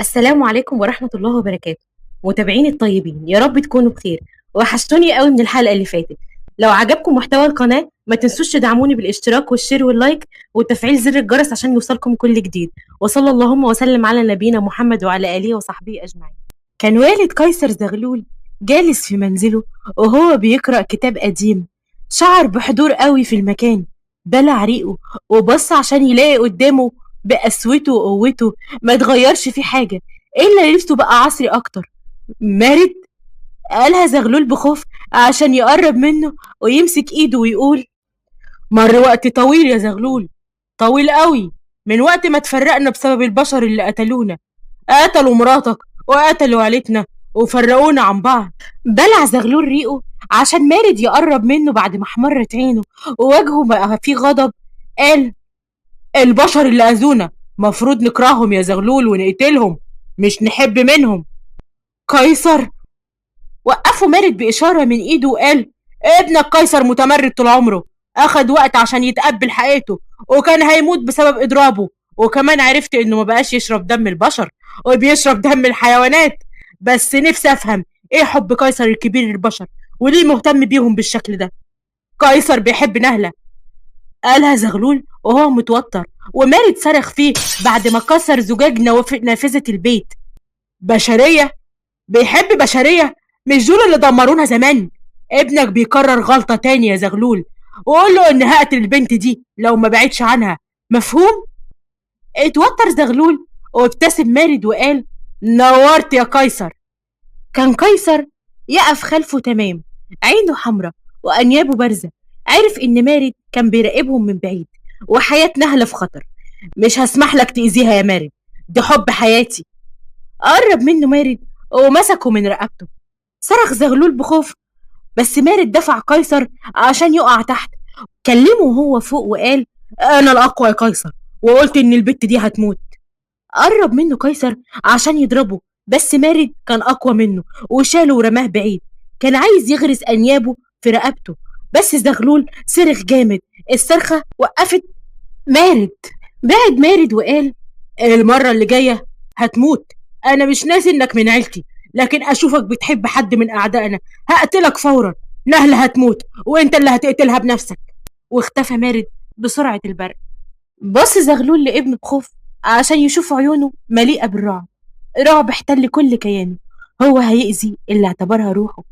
السلام عليكم ورحمة الله وبركاته. متابعيني الطيبين، يا رب تكونوا بخير. وحشتوني قوي من الحلقة اللي فاتت. لو عجبكم محتوى القناة ما تنسوش تدعموني بالاشتراك والشير واللايك وتفعيل زر الجرس عشان يوصلكم كل جديد. وصلى اللهم وسلم على نبينا محمد وعلى آله وصحبه أجمعين. كان والد قيصر زغلول جالس في منزله وهو بيقرأ كتاب قديم. شعر بحضور قوي في المكان، بلع ريقه وبص عشان يلاقي قدامه بقسوته وقوته ما تغيرش فيه حاجة إلا لبسه بقى عصري أكتر. مارد، قالها زغلول بخوف عشان يقرب منه ويمسك إيده ويقول: مر وقت طويل يا زغلول، طويل قوي، من وقت ما اتفرقنا بسبب البشر اللي قتلونا. قتلوا مراتك وقتلوا عيلتنا وفرقونا عن بعض. بلع زغلول ريقه عشان مارد يقرب منه بعد ما احمرت عينه ووجهه بقى فيه غضب. قال: البشر اللي أذونا مفروض نكرههم يا زغلول ونقتلهم، مش نحب منهم. قيصر وقفه مارد بإشارة من إيده وقال: ابنك قيصر متمرد طول عمره، أخد وقت عشان يتقبل حقيقته وكان هيموت بسبب إضرابه، وكمان عرفت إنه مبقاش يشرب دم البشر وبيشرب دم الحيوانات. بس نفسي أفهم إيه حب قيصر الكبير للبشر وليه مهتم بيهم بالشكل ده. قيصر بيحب نهلة، قالها زغلول وهو متوتر، ومارد صرخ فيه بعد ما كسر زجاج نافذة البيت. بشرية؟ بيحب بشرية؟ مش دول اللي دمرونا زمان؟ ابنك بيكرر غلطة تاني يا زغلول، وقول له ان هقتل البنت دي لو ما بعدش عنها، مفهوم؟ اتوتر زغلول وابتسم مارد وقال: نورت يا قيصر. كان قيصر يقف خلفه تمام، عينه حمرا وأنيابه بارزة. عرف إن مارد كان بيراقبهم من بعيد وحياة نهلة في خطر. مش هسمح لك تأذيها يا مارد، دي حب حياتي. قرب منه مارد ومسكه من رقبته. صرخ زغلول بخوف، بس مارد دفع قيصر عشان يقع تحت. كلمه وهو فوق وقال: أنا الأقوى يا قيصر، وقلت إن البت دي هتموت. قرب منه قيصر عشان يضربه، بس مارد كان أقوى منه وشاله ورماه بعيد. كان عايز يغرس أنيابه في رقبته، بس زغلول صرخ جامد. الصرخة وقفت مارد. بعد مارد وقال: المرة اللي جاية هتموت. أنا مش ناسي إنك من عيلتي، لكن أشوفك بتحب حد من أعدائنا هقتلك فورا. نهلة هتموت وإنت اللي هتقتلها بنفسك. واختفى مارد بسرعة البرق. بص زغلول لابنه بخوف عشان يشوف عيونه مليئة بالرعب. رعب احتل كل كيانه. هو هيأذي اللي اعتبرها روحه.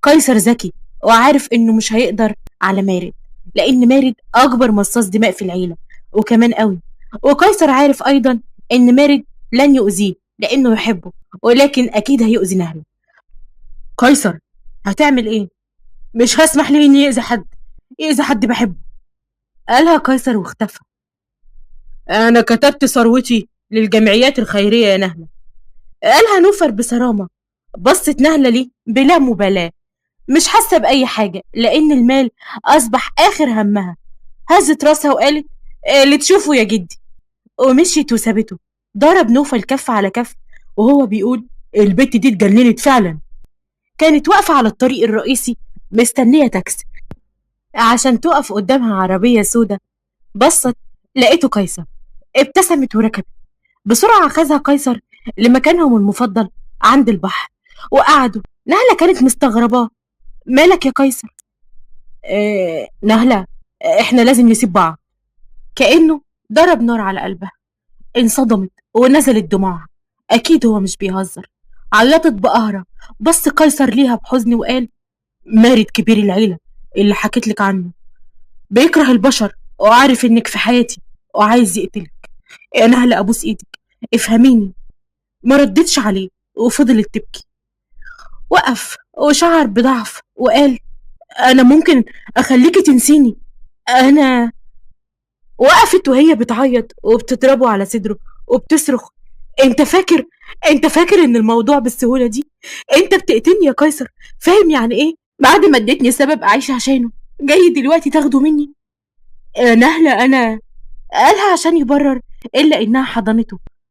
قيصر ذكي وعارف انه مش هيقدر على مارد، لان مارد اكبر مصاص دماء في العيلة وكمان قوي. وقيصر عارف ايضا ان مارد لن يؤذيه لانه يحبه، ولكن اكيد هيؤذي نهله. قيصر، هتعمل ايه؟ مش هسمح ليه اني يأذي حد بحبه. قالها قيصر واختفى. أنا كتبت ثروتي للجمعيات الخيرية يا نهلة، قالها نوفر بصرامة. بصت نهلة ليه بلا مبالاة، مش حاسة بأي حاجة لأن المال أصبح آخر همها. هزت راسها وقالت: اللي تشوفه يا جدي. ومشيت وسابته. ضرب نوفل كف على كف وهو بيقول: البت دي اتجننت فعلا. كانت واقفة على الطريق الرئيسي مستنية تاكسي عشان تقف قدامها عربية سودة. بصت لقيته قيصر. ابتسمت وركبت. بسرعة أخذها قيصر لمكانهم المفضل عند البحر وقعدوا. نهلة كانت مستغرباه. مالك يا قيصر؟ نهلة، احنا لازم نسيب بعض. كأنه ضرب نار على قلبها. انصدمت ونزلت دموعها. أكيد هو مش بيهزر. عيطت بقهرة. بص قيصر ليها بحزن وقال: مارد كبير العيلة اللي حكيت لك عنه بيكره البشر وعارف انك في حياتي وعايز يقتلك. يا نهلة أبوس إيدك افهميني. ما ردتش عليه وفضلت تبكي. وقف وشعر بضعف وقال: أنا ممكن أخليكي تنسيني. أنا. وقفت وهي بتعيط وبتضربه على صدره وبتصرخ: انت فاكر انت فاكر ان الموضوع بالسهولة دي؟ انت بتقتلني يا قيصر، فاهم يعني ايه؟ بعد ما اديتني سبب اعيش عشانه جاي دلوقتي تاخده مني؟ نهلة انا. قالها عشان يبرر، الا انها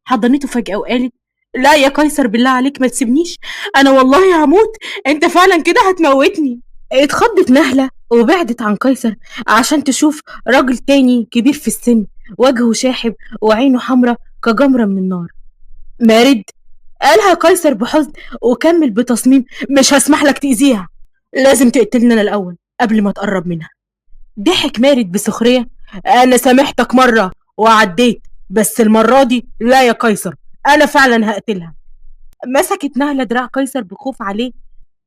حضنته فجأة وقالت: لا يا قيصر بالله عليك ما تسيبنيش، انا والله هموت، انت فعلا كده هتموتني. اتخضت نهلة وبعدت عن قيصر عشان تشوف راجل تاني كبير في السن، وجهه شاحب وعينه حمرة كجمرة من النار. مارد، قالها قيصر بحزن وكمل بتصميم: مش هسمح لك تأذيها، لازم تقتلني أنا الأول قبل ما تقرب منها. ضحك مارد بسخرية: أنا سامحتك مرة وعديت، بس المرة دي لا يا قيصر، أنا فعلا هقتلها. مسكت نهلة دراع قيصر بخوف عليه.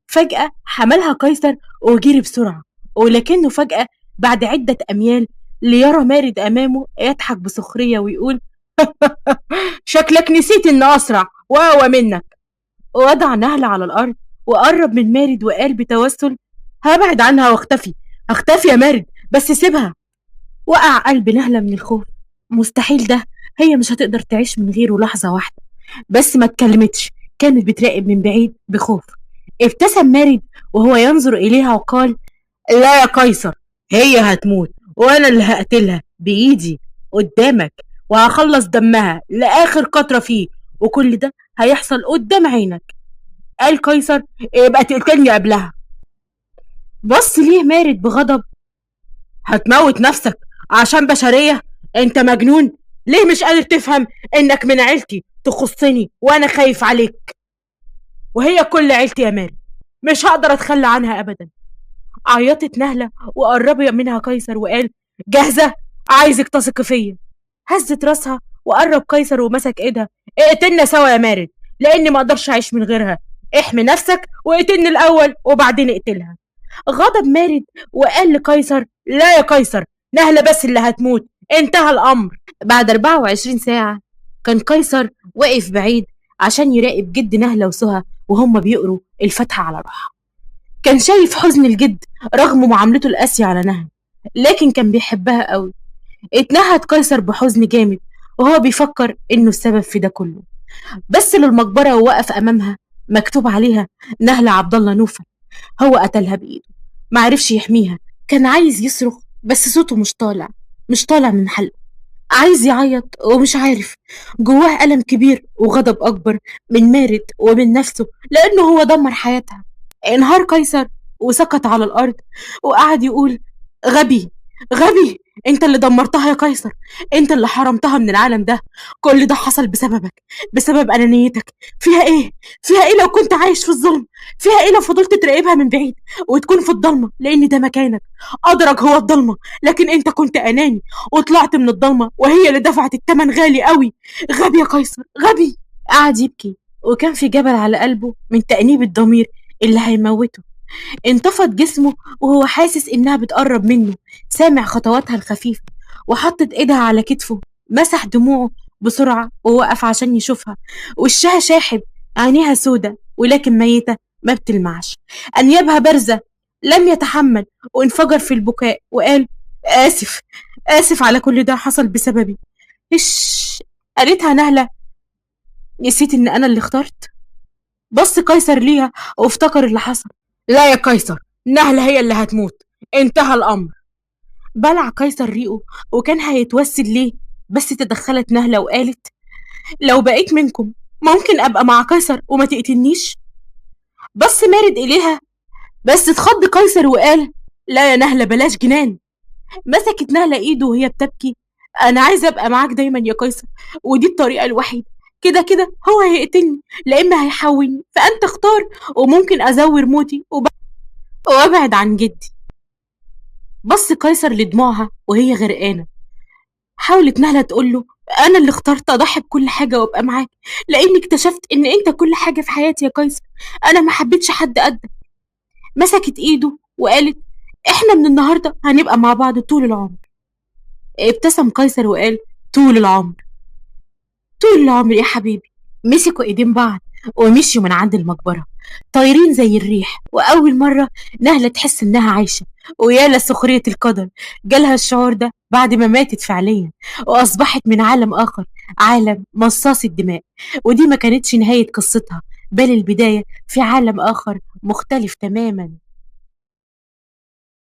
فجأة حملها قيصر وجري بسرعة، ولكنه فجأة بعد عدة أميال ليرى مارد أمامه يضحك بسخرية ويقول: شكلك نسيت إن أسرع وأقوى منك. وضع نهلة على الأرض وقرب من مارد وقال بتوسل: هبعد عنها واختفي، هختفي يا مارد، بس سيبها. وقع قلب نهلة من الخوف. مستحيل ده، هي مش هتقدر تعيش من غيره لحظة واحدة. بس ما اتكلمتش، كانت بتراقب من بعيد بخوف. ابتسم مارد وهو ينظر إليها وقال: لا يا قيصر، هي هتموت وأنا اللي هقتلها بإيدي قدامك، وهخلص دمها لآخر قطرة فيه، وكل ده هيحصل قدام عينك. قال قيصر: يبقى تقتلني قبلها. بص ليه مارد بغضب: هتموت نفسك عشان بشرية؟ انت مجنون؟ ليه مش قادر تفهم انك من عيلتي تخصني وانا خايف عليك؟ وهي كل عيلتي يا مارد، مش هقدر اتخلى عنها ابدا. عيطت نهلة وقرب منها قيصر وقال: جاهزة؟ عايزك تثق فيا. هزت راسها وقرب قيصر ومسك ايدها: اقتلنا سوا يا مارد، لاني ما اقدرش اعيش من غيرها. احمي نفسك واقتلني الاول وبعدين اقتلها. غضب مارد وقال لقيصر: لا يا قيصر، نهلة بس اللي هتموت، انتهى الامر. بعد 24 ساعة كان قيصر واقف بعيد عشان يراقب جد نهلة وسهى وهم بيقروا الفاتحة على روحها. كان شايف حزن الجد رغم معاملته القاسية على نهلة، لكن كان بيحبها قوي. اتنهد قيصر بحزن جامد وهو بيفكر انه السبب في ده كله. بس للمقبرة ووقف امامها مكتوب عليها: نهلة عبد الله نوفل. هو قتلها بايده، معرفش يحميها. كان عايز يصرخ بس صوته مش طالع من حلقه. عايز يعيط ومش عارف. جواه ألم كبير وغضب أكبر من مارد ومن نفسه لأنه هو دمر حياتها. انهار قيصر وسقط على الأرض وقعد يقول: غبي، غبي، انت اللي دمرتها يا قيصر، انت اللي حرمتها من العالم ده. كل ده حصل بسببك، بسبب أنانيتك. فيها ايه؟ فيها ايه لو كنت عايش في الظلم؟ فيها ايه لو فضلت تراقبها من بعيد وتكون في الضلمة لأن ده مكانك؟ قدرك هو الضلمة، لكن انت كنت أناني وطلعت من الضلمة وهي اللي دفعت التمن غالي قوي. غبي يا قيصر، غبي. قعد يبكي وكان في جبل على قلبه من تأنيب الضمير اللي هيموته. انتفض جسمه وهو حاسس إنها بتقرب منه، سامع خطواتها الخفيفة، وحطت إيدها على كتفه. مسح دموعه بسرعة ووقف عشان يشوفها. وشها شاحب، عينيها سودة ولكن ميتة ما بتلمعش، أنيابها بارزة. لم يتحمل وانفجر في البكاء وقال: آسف، آسف على كل ده حصل بسببي. إيش قالتها نهلة: نسيت إن أنا اللي اخترت. بص قيصر ليها وافتكر اللي حصل. لا يا قيصر، نهلة هي اللي هتموت، انتهى الأمر. بلع قيصر ريقه وكان هيتوسل ليه، بس تدخلت نهلة وقالت: لو بقيت منكم ممكن أبقى مع قيصر وما تقتلنيش. بص مارد إليها بس اتخض قيصر وقال: لا يا نهلة، بلاش جنان. مسكت نهلة ايده وهي بتبكي: انا عايزه ابقى معاك دايما يا قيصر، ودي الطريقه الوحيده. كده كده هو هيقتلني لا اما هيحولني، فانت اختار، وممكن ازور موتي وابعد عن جدي. بص قيصر لدموعها وهي غرقانه. حاولت نهلة تقول له: انا اللي اخترت اضحي بكل حاجه وابقى معاك، لاني اكتشفت ان انت كل حاجه في حياتي يا قيصر. انا ما حبيتش حد قدك. مسكت ايده وقالت: احنا من النهارده هنبقى مع بعض طول العمر. ابتسم قيصر وقال: طول العمر، طول العمر يا حبيبي. مسكوا ايدين بعض ومشيوا من عند المقبرة طايرين زي الريح. وأول مرة نهلة تحس إنها عايشة. ويا لسخرية القدر، جالها الشعور ده بعد ما ماتت فعليا وأصبحت من عالم آخر، عالم مصاص الدماء. ودي ما كانتش نهاية قصتها، بل البداية في عالم آخر مختلف تماما.